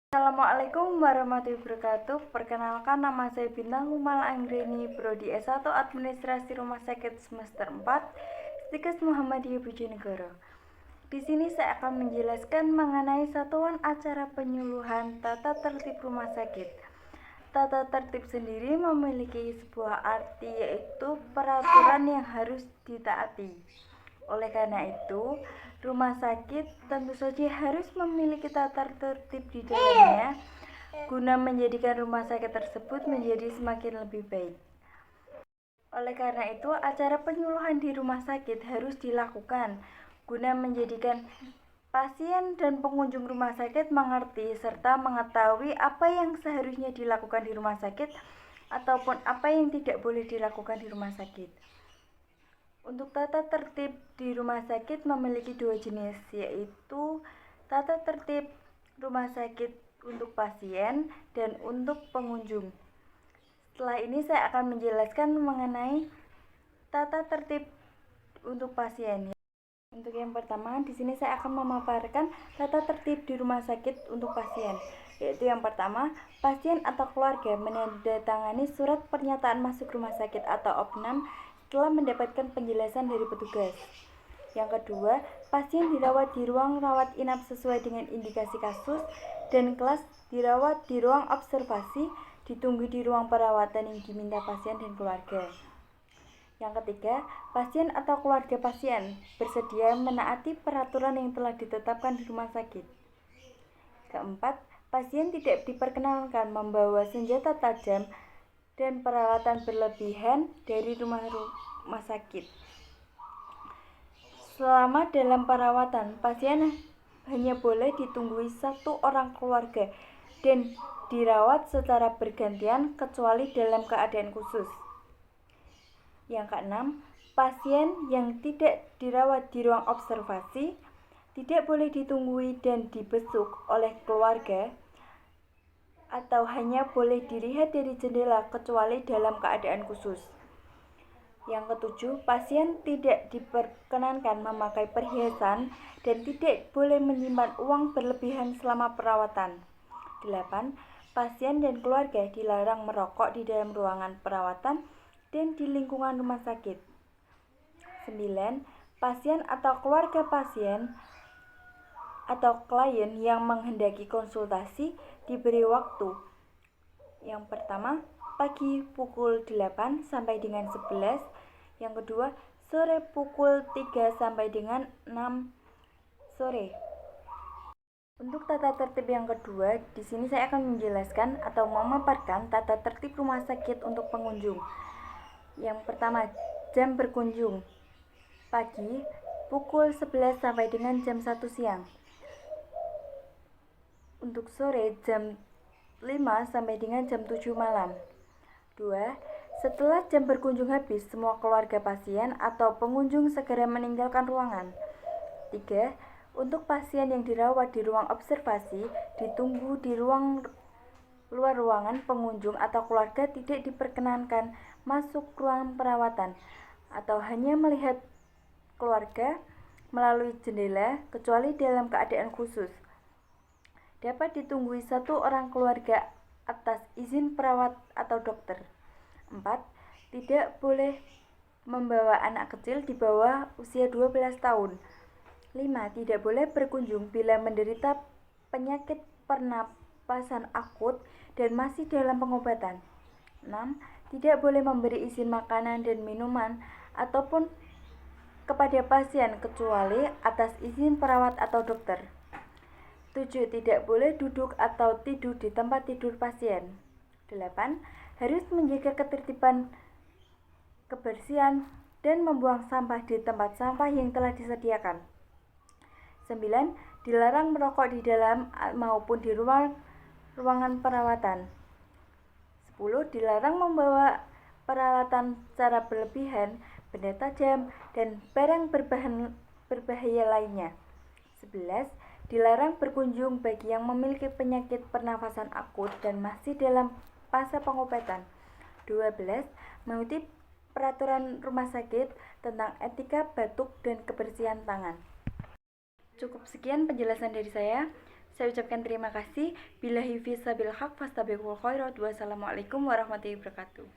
Assalamualaikum warahmatullahi wabarakatuh. Perkenalkan, nama saya Bintang Lumal Anggreni, Prodi S1 Administrasi Rumah Sakit semester 4, Stikes Muhammadiyah Bojonegoro. Di sini saya akan menjelaskan mengenai satuan acara penyuluhan tata tertib rumah sakit. Tata tertib sendiri memiliki sebuah arti, yaitu peraturan yang harus ditaati. Oleh karena itu, rumah sakit tentu saja harus memiliki tata tertib di dalamnya guna menjadikan rumah sakit tersebut menjadi semakin lebih baik. Oleh karena itu, acara penyuluhan di rumah sakit harus dilakukan guna menjadikan pasien dan pengunjung rumah sakit mengerti serta mengetahui apa yang seharusnya dilakukan di rumah sakit ataupun apa yang tidak boleh dilakukan di rumah sakit. Untuk tata tertib di rumah sakit memiliki dua jenis, yaitu tata tertib rumah sakit untuk pasien dan untuk pengunjung. Setelah ini saya akan menjelaskan mengenai tata tertib untuk pasien. Untuk yang pertama, di sini saya akan memaparkan tata tertib di rumah sakit untuk pasien, yaitu yang pertama, pasien atau keluarga menandatangani surat pernyataan masuk rumah sakit atau opnam setelah mendapatkan penjelasan dari petugas. Yang kedua, pasien dirawat di ruang rawat inap sesuai dengan indikasi kasus dan kelas dirawat di ruang observasi, ditunggu di ruang perawatan yang diminta pasien dan keluarga. Yang ketiga, pasien atau keluarga pasien bersedia menaati peraturan yang telah ditetapkan di rumah sakit. Keempat, pasien tidak diperkenankan membawa senjata tajam dan peralatan berlebihan dari rumah sakit. Selama dalam perawatan, pasien hanya boleh ditunggui satu orang keluarga dan dirawat secara bergantian kecuali dalam keadaan khusus. Yang keenam, pasien yang tidak dirawat di ruang observasi tidak boleh ditunggui dan dibesuk oleh keluarga atau hanya boleh dilihat dari jendela kecuali dalam keadaan khusus. Yang ketujuh, pasien tidak diperkenankan memakai perhiasan dan tidak boleh menyimpan uang berlebihan selama perawatan. 8. Pasien dan keluarga dilarang merokok di dalam ruangan perawatan dan di lingkungan rumah sakit. 9. Pasien atau keluarga pasien atau klien yang menghendaki konsultasi diberi waktu. Yang pertama, pagi pukul 8 sampai dengan 11. Yang kedua, sore pukul 3 sampai dengan 6 sore. Untuk tata tertib yang kedua, di sini saya akan menjelaskan atau memaparkan tata tertib rumah sakit untuk pengunjung. Yang pertama, jam berkunjung. Pagi pukul 11 sampai dengan jam 1 siang. Untuk sore jam 5 sampai dengan jam 7 malam. 2. Setelah jam berkunjung habis, semua keluarga pasien atau pengunjung segera meninggalkan ruangan. 3. Untuk pasien yang dirawat di ruang observasi, ditunggu di luar ruangan. Pengunjung atau keluarga tidak diperkenankan masuk ruang perawatan atau hanya melihat keluarga melalui jendela kecuali dalam keadaan khusus. Dapat ditunggui satu orang keluarga atas izin perawat atau dokter. 4. Tidak boleh membawa anak kecil di bawah usia 12 tahun. 5. Tidak boleh berkunjung bila menderita penyakit pernapasan akut dan masih dalam pengobatan. 6. Tidak boleh memberi izin makanan dan minuman ataupun kepada pasien kecuali atas izin perawat atau dokter. 7. Tidak boleh duduk atau tidur di tempat tidur pasien. 8. Harus menjaga ketertiban, kebersihan, dan membuang sampah di tempat sampah yang telah disediakan. 9. Dilarang merokok di dalam maupun di ruangan perawatan. 10. Dilarang membawa peralatan secara berlebihan, benda tajam, dan barang berbahaya lainnya. 11. Dilarang berkunjung bagi yang memiliki penyakit pernafasan akut dan masih dalam fase pengobatan. 12. Mengikuti peraturan rumah sakit tentang etika batuk dan kebersihan tangan. Cukup sekian penjelasan dari saya. Saya ucapkan terima kasih. Billahi fi sabil haq fastabiqul khairat. Wassalamualaikum warahmatullahi wabarakatuh.